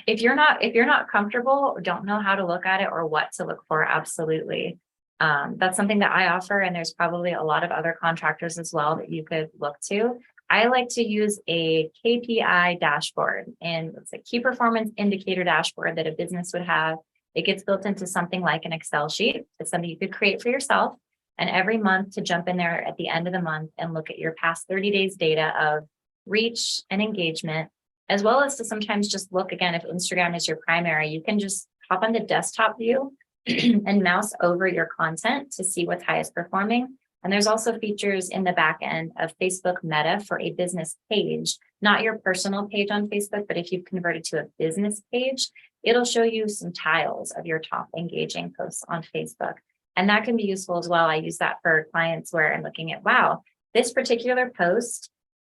If you're not comfortable or don't know how to look at it or what to look for, absolutely. That's something that I offer, and there's probably a lot of other contractors as well that you could look to. I like to use a KPI dashboard, and it's a key performance indicator dashboard that a business would have. It gets built into something like an Excel sheet. It's something you could create for yourself. And every month to jump in there at the end of the month and look at your past 30 days data of reach and engagement, as well as to sometimes just look again, if Instagram is your primary, you can just hop on the desktop view and mouse over your content to see what's highest performing. And there's also features in the back end of Facebook Meta for a business page, not your personal page on Facebook, but if you've converted to a business page, it'll show you some tiles of your top engaging posts on Facebook. And that can be useful as well. I use that for clients where I'm looking at, wow, this particular post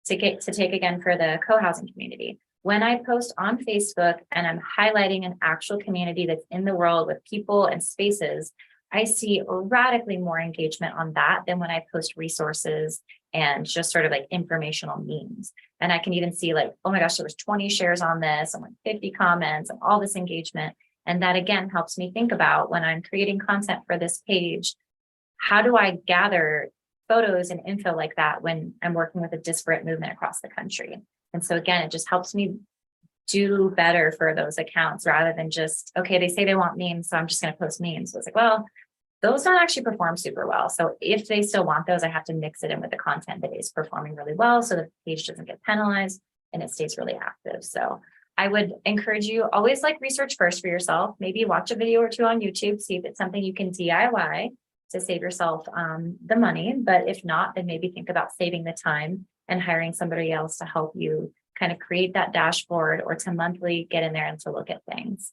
to take again for the co-housing community. When I post on Facebook and I'm highlighting an actual community that's in the world with people and spaces, I see radically more engagement on that than when I post resources and just sort of like informational memes. And I can even see like, oh my gosh, there was 20 shares on this and like 50 comments and all this engagement. And that again helps me think about when I'm creating content for this page, how do I gather photos and info like that when I'm working with a disparate movement across the country? And so again, it just helps me do better for those accounts rather than just, okay, they say they want memes, so I'm just going to post memes. So it's like, well, those don't actually perform super well. So if they still want those, I have to mix it in with the content that is performing really well so that the page doesn't get penalized and it stays really active. So I would encourage you always like research first for yourself, maybe watch a video or two on YouTube, see if it's something you can DIY to save yourself the money. But if not, then maybe think about saving the time and hiring somebody else to help you kind of create that dashboard or to monthly get in there and to look at things.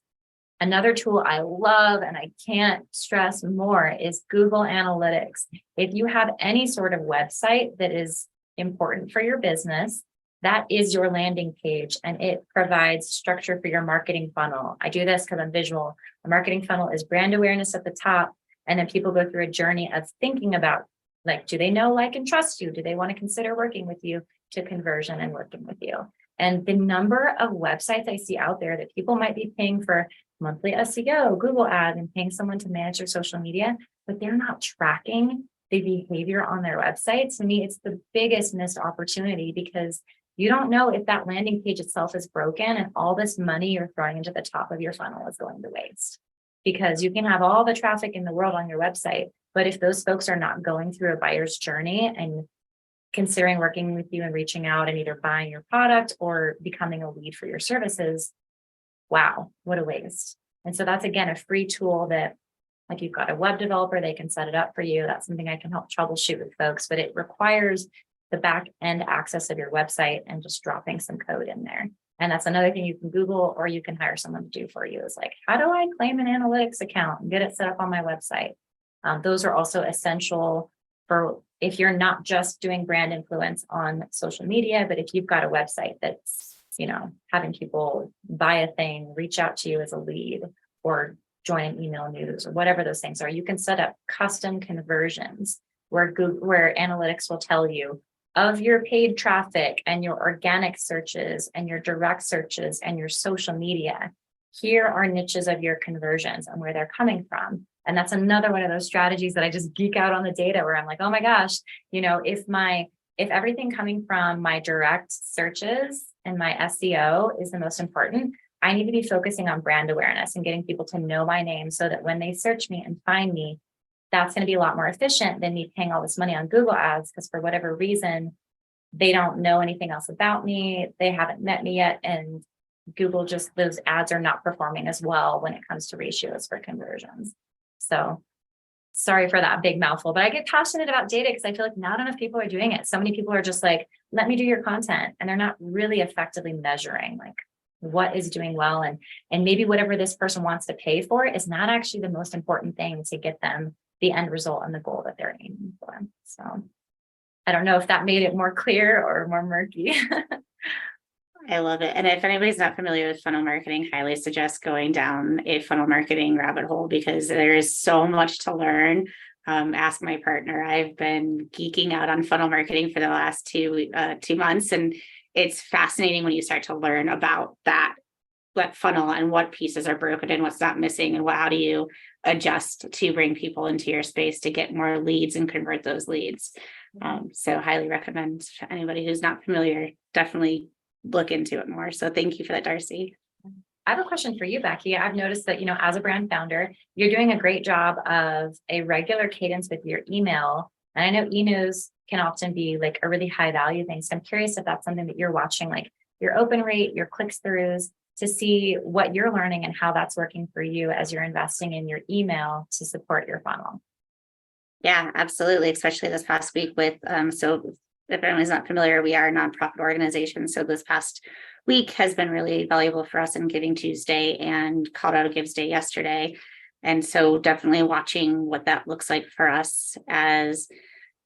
Another tool I love, and I can't stress more, is Google Analytics. If you have any sort of website that is important for your business, that is your landing page, and it provides structure for your marketing funnel. I do this because I'm visual. A marketing funnel is brand awareness at the top, and then people go through a journey of thinking about, like, do they know, like, and trust you? Do they want to consider working with you, to conversion and working with you? And the number of websites I see out there that people might be paying for monthly SEO, Google ads, and paying someone to manage their social media, but they're not tracking the behavior on their website. To me, it's the biggest missed opportunity because you don't know if that landing page itself is broken and all this money you're throwing into the top of your funnel is going to waste. Because you can have all the traffic in the world on your website, but if those folks are not going through a buyer's journey and considering working with you and reaching out and either buying your product or becoming a lead for your services, wow, what a waste. And so that's, again, a free tool that, like, you've got a web developer, they can set it up for you. That's something I can help troubleshoot with folks, but it requires the back end access of your website and just dropping some code in there. And that's another thing you can Google or you can hire someone to do for you, is like, how do I claim an analytics account and get it set up on my website? Those are also essential for if you're not just doing brand influence on social media, but if you've got a website that's, you know, having people buy a thing, reach out to you as a lead, or join an email news, or whatever those things are, you can set up custom conversions where analytics will tell you of your paid traffic and your organic searches and your direct searches and your social media, here are niches of your conversions and where they're coming from. And that's another one of those strategies that I just geek out on the data where I'm like, oh my gosh, you know, if everything coming from my direct searches and my SEO is the most important, I need to be focusing on brand awareness and getting people to know my name so that when they search me and find me, that's going to be a lot more efficient than me paying all this money on Google ads, because for whatever reason, they don't know anything else about me. They haven't met me yet. And Google just, those ads are not performing as well when it comes to ratios for conversions. So sorry for that big mouthful, but I get passionate about data because I feel like not enough people are doing it. So many people are just like, let me do your content. And they're not really effectively measuring like what is doing well. And maybe whatever this person wants to pay for is not actually the most important thing to get them the end result and the goal that they're aiming for. So I don't know if that made it more clear or more murky. I love it. And if anybody's not familiar with funnel marketing, highly suggest going down a funnel marketing rabbit hole because there is so much to learn. Ask my partner. I've been geeking out on funnel marketing for the last 2 months, and it's fascinating when you start to learn about that funnel and what pieces are broken and what's not missing, and how do you adjust to bring people into your space to get more leads and convert those leads. So highly recommend anybody who's not familiar, definitely look into it more. So thank you for that, Darcy. I have a question for you, Becky. I've noticed that, as a brand founder, you're doing a great job of a regular cadence with your email. And I know emails can often be like a really high value thing. So I'm curious if that's something that you're watching, like your open rate, your clicks throughs, to see what you're learning and how that's working for you as you're investing in your email to support your funnel. Yeah, absolutely. Especially this past week with, so if anyone's not familiar, we are a nonprofit organization. So this past week has been really valuable for us in Giving Tuesday and Colorado Gives Day yesterday. And so definitely watching what that looks like for us as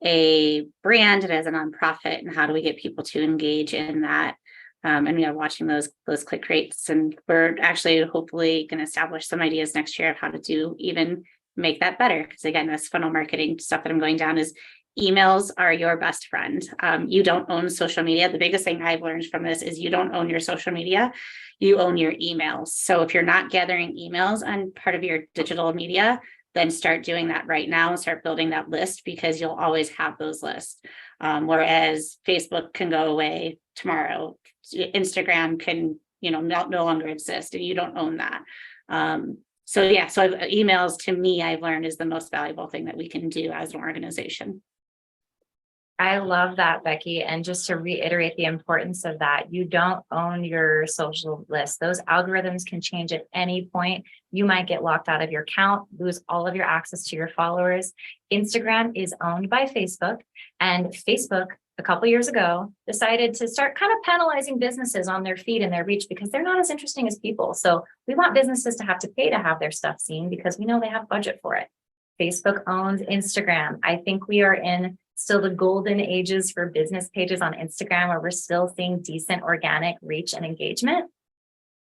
a brand and as a nonprofit, and how do we get people to engage in that. And we are watching those click rates, and we're actually hopefully going to establish some ideas next year of how to do even make that better. Because again, this funnel marketing stuff that I'm going down is emails are your best friend. You don't own social media. The biggest thing I've learned from this is you don't own your social media, you own your emails. So if you're not gathering emails on part of your digital media, then start doing that right now and start building that list, because you'll always have those lists. Whereas Facebook can go away tomorrow. Instagram can, no longer exist, and you don't own that. So emails to me, I've learned is the most valuable thing that we can do as an organization. I love that, Becky. And just to reiterate the importance of that, you don't own your social list. Those algorithms can change at any point. You might get locked out of your account, lose all of your access to your followers. Instagram is owned by Facebook, and Facebook a couple years ago decided to start kind of penalizing businesses on their feed and their reach because they're not as interesting as people. So we want businesses to have to pay to have their stuff seen because we know they have budget for it. Facebook owns Instagram. I think we are in still the golden ages for business pages on Instagram, where we're still seeing decent organic reach and engagement.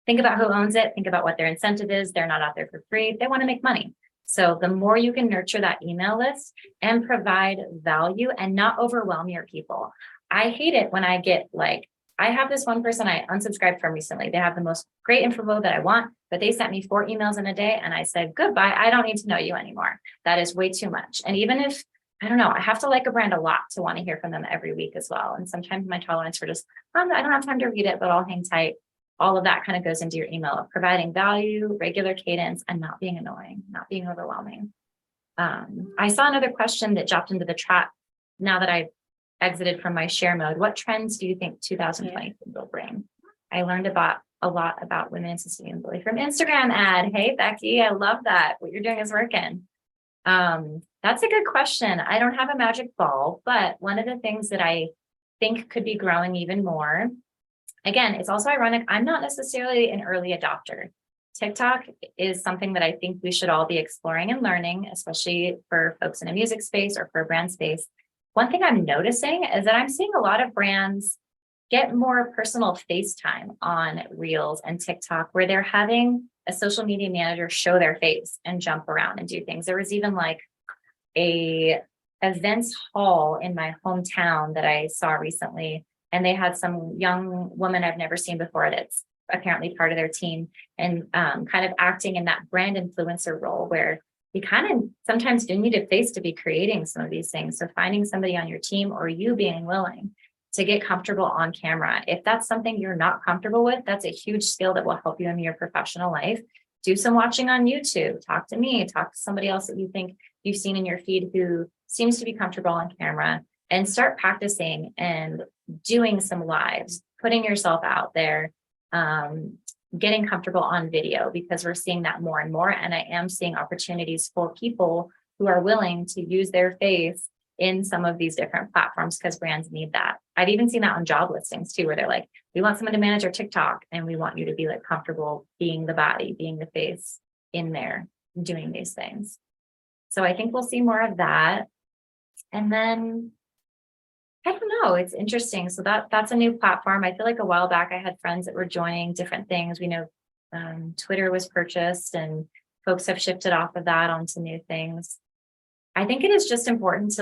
Think about who owns it. Think about what their incentive is. They're not out there for free. They want to make money. So the more you can nurture that email list and provide value and not overwhelm your people. I hate it when I get I have this one person I unsubscribed from recently. They have the most great info that I want, but they sent me 4 emails in a day. And I said, goodbye. I don't need to know you anymore. That is way too much. And even if, I don't know, I have to like a brand a lot to want to hear from them every week as well. And sometimes my tolerance for just, I don't have time to read it, but I'll hang tight. All of that kind of goes into your email of providing value, regular cadence, and not being annoying, not being overwhelming. I saw another question that dropped into the chat now that I exited from my share mode. What trends do you think 2020 will bring? I learned a lot about women in sustainability from Instagram ad. Hey, Becky, I love that. What you're doing is working. That's a good question. I don't have a magic ball, but one of the things that I think could be growing even more, again, it's also ironic, I'm not necessarily an early adopter. TikTok is something that I think we should all be exploring and learning, especially for folks in a music space or for a brand space. One thing I'm noticing is that I'm seeing a lot of brands get more personal FaceTime on Reels and TikTok, where they're having a social media manager show their face and jump around and do things. There was even a events hall in my hometown that I saw recently, and they had some young woman I've never seen before that's apparently part of their team, and kind of acting in that brand influencer role where you kind of sometimes do need a face to be creating some of these things. So finding somebody on your team or you being willing to get comfortable on camera. If that's something you're not comfortable with, that's a huge skill that will help you in your professional life. Do some watching on YouTube, talk to me, talk to somebody else that you think you've seen in your feed who seems to be comfortable on camera, and start practicing and doing some lives, putting yourself out there, getting comfortable on video, because we're seeing that more and more. And I am seeing opportunities for people who are willing to use their face in some of these different platforms, because brands need that. I've even seen that on job listings too, where they're like, we want someone to manage our TikTok, and we want you to be like comfortable being the body, being the face in there, doing these things. So I think we'll see more of that. And then I don't know, it's interesting. So that's a new platform. I feel like a while back I had friends that were joining different things. We know Twitter was purchased and folks have shifted off of that onto new things. I think it is just important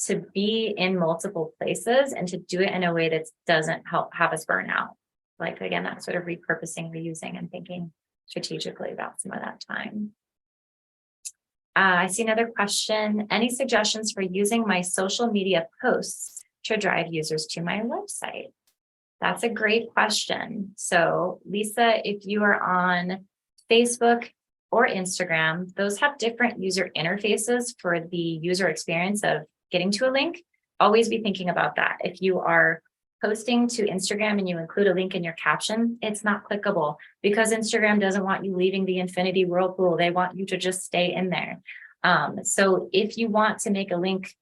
to be in multiple places and to do it in a way that doesn't have us burn out. Like, again, that sort of repurposing, reusing, and thinking strategically about some of that time. I see another question. Any suggestions for using my social media posts to drive users to my website? That's a great question. So, Lisa, if you are on Facebook or Instagram, those have different user interfaces for the user experience of getting to a link. Always be thinking about that. If you are posting to Instagram and you include a link in your caption, it's not clickable because Instagram doesn't want you leaving the infinity whirlpool. They want you to just stay in there. So if you want to make a link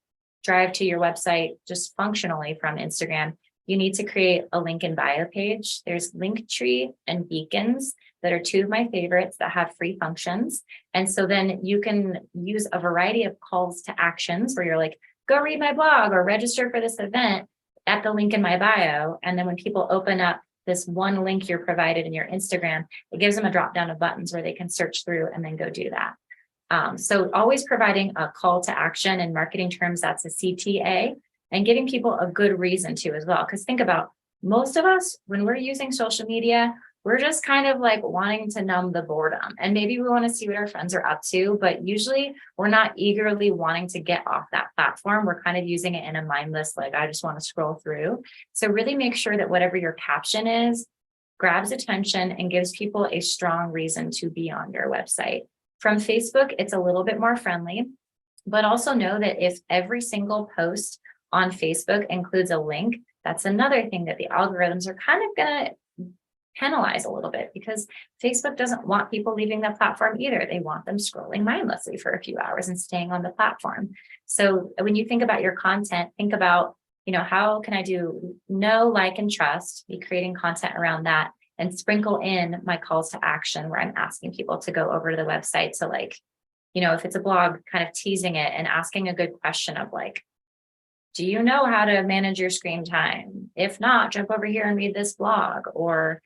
drive to your website just functionally from Instagram, you need to create a link in bio page. There's Linktree and Beacons that are two of my favorites that have free functions. And so then you can use a variety of calls to actions where you're like, go read my blog or register for this event at the link in my bio. And then when people open up this one link you're provided in your Instagram, it gives them a drop down of buttons where they can search through and then go do that. So always providing a call to action. In marketing terms, that's a CTA, and giving people a good reason to as well. Because think about most of us, when we're using social media, we're just kind of like wanting to numb the boredom. And maybe we want to see what our friends are up to, but usually we're not eagerly wanting to get off that platform. We're kind of using it in a mindless, like, I just want to scroll through. So really make sure that whatever your caption is grabs attention and gives people a strong reason to be on your website. From Facebook, it's a little bit more friendly, but also know that if every single post on Facebook includes a link, that's another thing that the algorithms are kind of going to penalize a little bit, because Facebook doesn't want people leaving the platform either. They want them scrolling mindlessly for a few hours and staying on the platform. So when you think about your content, think about, how can I do know, like, and trust, be creating content around that, and sprinkle in my calls to action where I'm asking people to go over to the website. So if it's a blog, kind of teasing it and asking a good question of like, do you know how to manage your screen time? If not, jump over here and read this blog. Or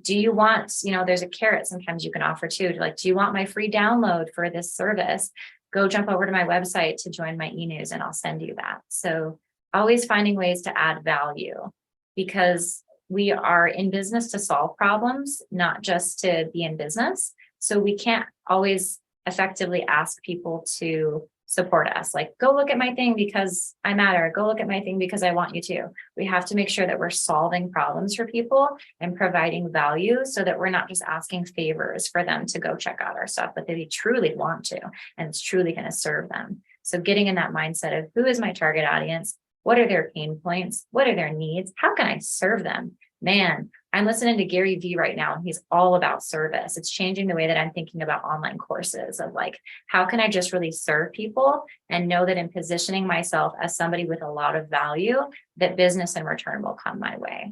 do you want, there's a carrot sometimes you can offer too. Like, do you want my free download for this service? Go jump over to my website to join my e-news and I'll send you that. So always finding ways to add value, because we are in business to solve problems, not just to be in business. So we can't always effectively ask people to support us. Like, go look at my thing because I matter. Go look at my thing because I want you to. We have to make sure that we're solving problems for people and providing value so that we're not just asking favors for them to go check out our stuff, but they truly want to, and it's truly going to serve them. So getting in that mindset of who is my target audience? What are their pain points? What are their needs? How can I serve them? Man, I'm listening to Gary Vee right now, and he's all about service. It's changing the way that I'm thinking about online courses of like, how can I just really serve people and know that in positioning myself as somebody with a lot of value, that business in return will come my way.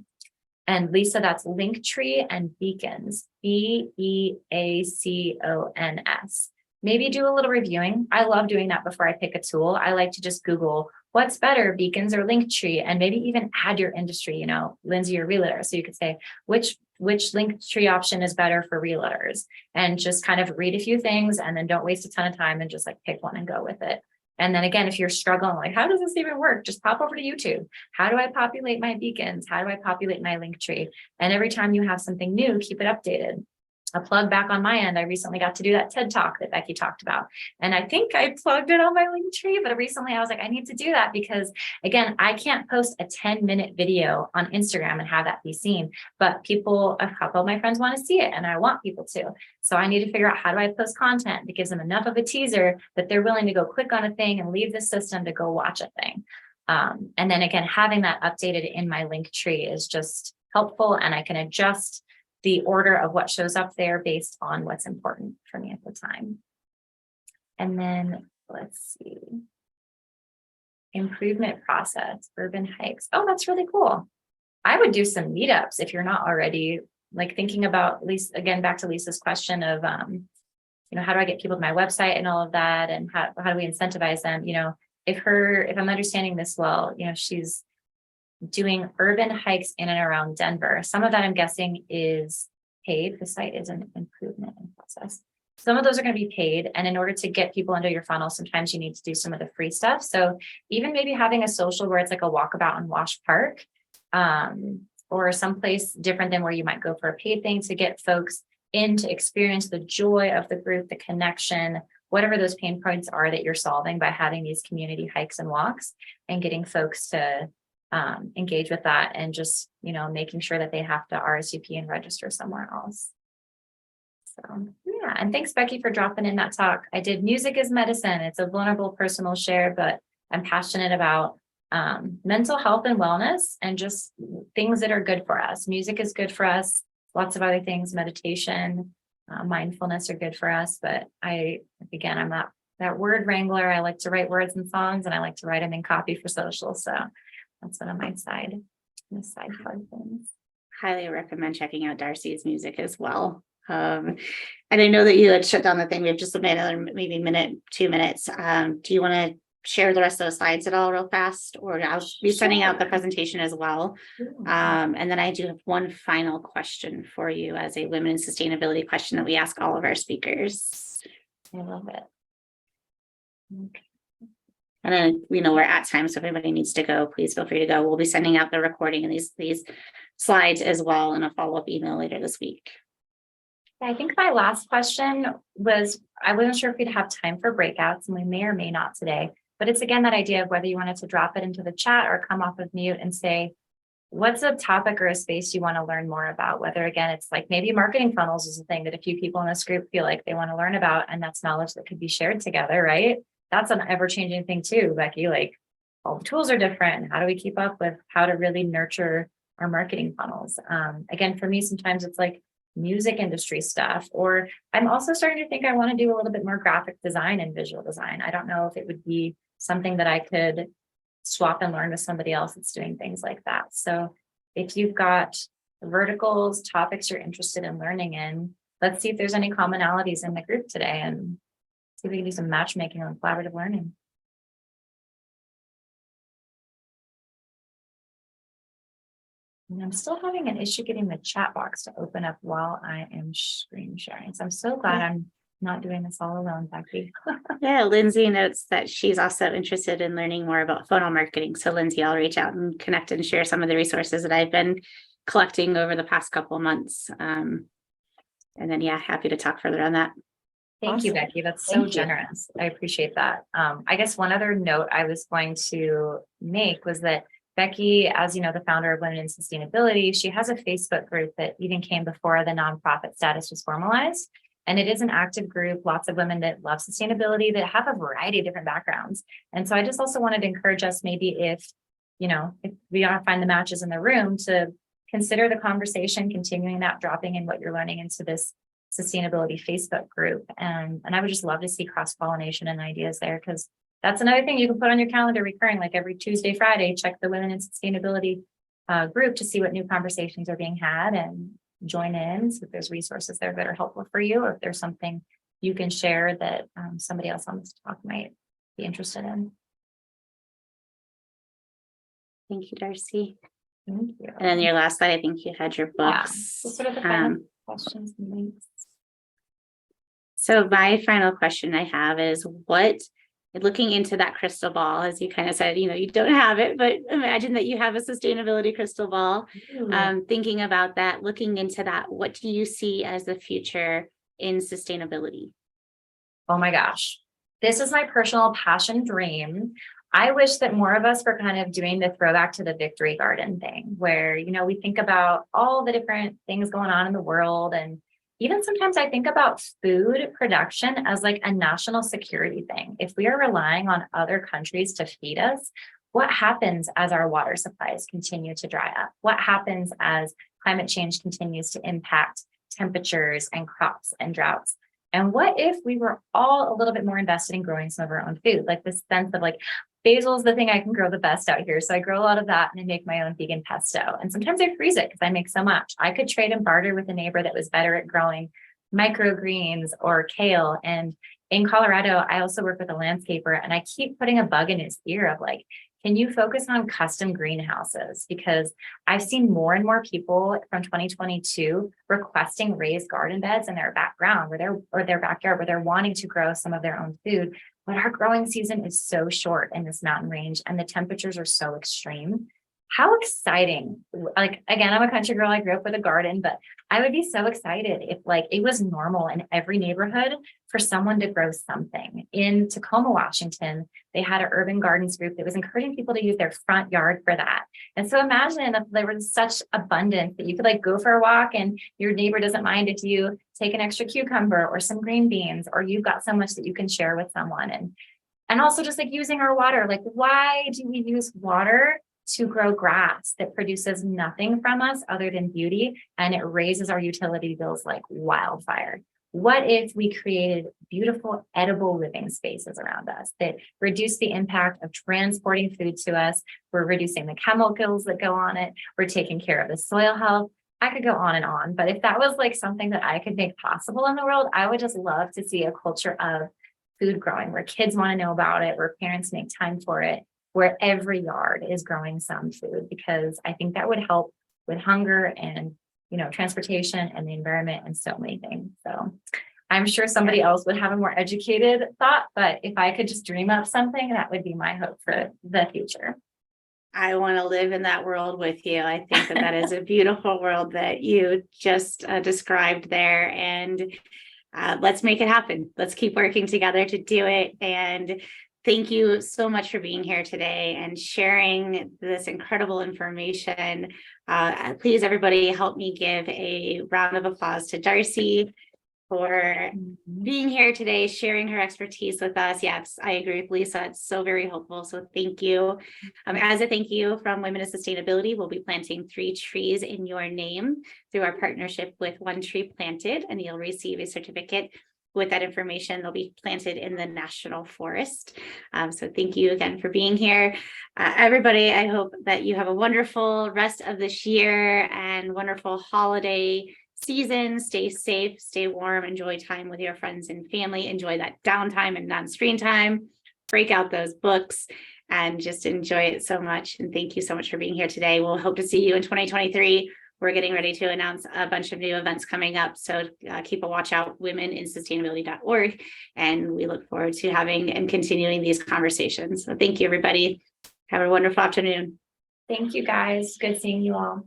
And Lisa, that's Linktree and Beacons, Beacons. Maybe do a little reviewing. I love doing that before I pick a tool. I like to just Google what's better, Beacons or Linktree, and maybe even add your industry, Lindsay, your realtor. So you could say, which Linktree option is better for realtors, and just kind of read a few things and then don't waste a ton of time and just like pick one and go with it. And then again, if you're struggling, like, how does this even work? Just pop over to YouTube. How do I populate my Beacons? How do I populate my Linktree? And every time you have something new, keep it updated. a plug back on my end. I recently got to do that TED Talk that Becky talked about. And I think I plugged it on my link tree, but recently I was like, I need to do that because again, I can't post a 10-minute video on Instagram and have that be seen, but a couple of my friends want to see it and I want people to. So I need to figure out how do I post content that gives them enough of a teaser that they're willing to go click on a thing and leave the system to go watch a thing. And then again, having that updated in my link tree is just helpful, and I can adjust the order of what shows up there based on what's important for me at the time. And then let's see. Improvement process, urban hikes. Oh, that's really cool. I would do some meetups if you're not already, like thinking about, again, back to Lisa's question of, how do I get people to my website and all of that? And how do we incentivize them? If I'm understanding this well, she's doing urban hikes in and around Denver. Some of that I'm guessing is paid. The site is an improvement in process. Some of those are going to be paid. And in order to get people into your funnel, sometimes you need to do some of the free stuff. So even maybe having a social where it's like a walkabout on Wash Park, or someplace different than where you might go for a paid thing to get folks in to experience the joy of the group, the connection, whatever those pain points are that you're solving by having these community hikes and walks, and getting folks to engage with that, and just, making sure that they have to RSVP and register somewhere else. So yeah, and thanks Becky for dropping in that talk. I did Music is Medicine. It's a vulnerable personal share, but I'm passionate about mental health and wellness and just things that are good for us. Music is good for us. Lots of other things, meditation, mindfulness are good for us. But I'm that word wrangler. I like to write words and songs, and I like to write them in copy for social. So that's one of my side fun things. Highly recommend checking out Darcy's music as well. And I know that you had shut down the thing. We have just another maybe minute, 2 minutes. Do you want to share the rest of the slides at all real fast, or I'll be sending out the presentation as well. And then I do have one final question for you as a women in sustainability question that we ask all of our speakers. I love it. Okay. And then we're at time, so if anybody needs to go, please feel free to go. We'll be sending out the recording and these slides as well in a follow-up email later this week. I think my last question was, I wasn't sure if we'd have time for breakouts, and we may or may not today. But it's again that idea of whether you wanted to drop it into the chat or come off of mute and say, what's a topic or a space you want to learn more about? Whether again, it's like maybe marketing funnels is a thing that a few people in this group feel like they want to learn about, and that's knowledge that could be shared together, right? That's an ever-changing thing too, Becky. Like all the tools are different. How do we keep up with how to really nurture our marketing funnels? Again, for me, sometimes it's like music industry stuff, or I'm also starting to think I want to do a little bit more graphic design and visual design. I don't know if it would be something that I could swap and learn with somebody else that's doing things like that. So if you've got verticals, topics you're interested in learning in, let's see if there's any commonalities in the group today, and see if we can do some matchmaking on collaborative learning. And I'm still having an issue getting the chat box to open up while I am screen sharing. So I'm so glad I'm not doing this all alone, Becky. Yeah, Lindsay notes that she's also interested in learning more about funnel marketing. So Lindsay, I'll reach out and connect and share some of the resources that I've been collecting over the past couple of months. And then, yeah, happy to talk further on that. Thank you, Becky. That's so generous. I appreciate that. I guess one other note I was going to make was that Becky, as you know, the founder of Women in Sustainability, she has a Facebook group that even came before the nonprofit status was formalized. And it is an active group, lots of women that love sustainability that have a variety of different backgrounds. And so I just also wanted to encourage us, maybe if we want to find the matches in the room, to consider the conversation, continuing that, dropping in what you're learning into this sustainability Facebook group. And I would just love to see cross-pollination and ideas there, because that's another thing you can put on your calendar recurring, like every Tuesday, Friday, check the Women in Sustainability group to see what new conversations are being had, and join in. So if there's resources there that are helpful for you, or if there's something you can share that somebody else on this talk might be interested in. Thank you, Darcy. Thank you. And then your last slide, I think you had your books. Yeah, sort of the final questions and links. So my final question I have is, what looking into that crystal ball, as you kind of said, you don't have it, but imagine that you have a sustainability crystal ball. Thinking about that, looking into that, what do you see as the future in sustainability? Oh my gosh, this is my personal passion dream. I wish that more of us were kind of doing the throwback to the victory garden thing, where, we think about all the different things going on in the world. And even sometimes I think about food production as like a national security thing. If we are relying on other countries to feed us, what happens as our water supplies continue to dry up? What happens as climate change continues to impact temperatures and crops and droughts? And what if we were all a little bit more invested in growing some of our own food? Like this sense of like, basil is the thing I can grow the best out here. So I grow a lot of that and I make my own vegan pesto. And sometimes I freeze it because I make so much. I could trade and barter with a neighbor that was better at growing microgreens or kale. And in Colorado, I also work with a landscaper, and I keep putting a bug in his ear of like, can you focus on custom greenhouses? Because I've seen more and more people from 2022 requesting raised garden beds in their background or their backyard where they're wanting to grow some of their own food. But our growing season is so short in this mountain range and the temperatures are so extreme. How exciting. Like, again, I'm a country girl. I grew up with a garden, but I would be so excited if like it was normal in every neighborhood for someone to grow something. In Tacoma, Washington, they had an urban gardens group that was encouraging people to use their front yard for that. And so imagine if there was such abundance that you could like go for a walk and your neighbor doesn't mind if you take an extra cucumber or some green beans, or you've got so much that you can share with someone. And also just like using our water, like why do we use water to grow grass that produces nothing from us other than beauty, and it raises our utility bills like wildfire? What if we created beautiful edible living spaces around us that reduce the impact of transporting food to us? We're reducing the chemicals that go on it. We're taking care of the soil health. I could go on, but if that was like something that I could make possible in the world, I would just love to see a culture of food growing where kids want to know about it, where parents make time for it, where every yard is growing some food, because I think that would help with hunger and, transportation and the environment and so many things. So I'm sure somebody else would have a more educated thought, but if I could just dream up something, that would be my hope for the future. I want to live in that world with you. I think that is a beautiful world that you just described there. And let's make it happen. Let's keep working together to do it. And thank you so much for being here today and sharing this incredible information. Please, everybody, help me give a round of applause to Darcy for being here today, sharing her expertise with us. Yes, I agree with Lisa. It's so very helpful. So thank you. As a thank you from Women in Sustainability, we'll be planting 3 trees in your name through our partnership with One Tree Planted, and you'll receive a certificate with that information. They'll be planted in the National Forest. So thank you again for being here. Everybody, I hope that you have a wonderful rest of this year and wonderful holiday season. Stay safe, stay warm, enjoy time with your friends and family, enjoy that downtime and non-screen time, break out those books and just enjoy it so much. And thank you so much for being here today. We'll hope to see you in 2023. We're getting ready to announce a bunch of new events coming up. So keep a watch out, womeninsustainability.org. And we look forward to having and continuing these conversations. So thank you, everybody. Have a wonderful afternoon. Thank you, guys. Good seeing you all.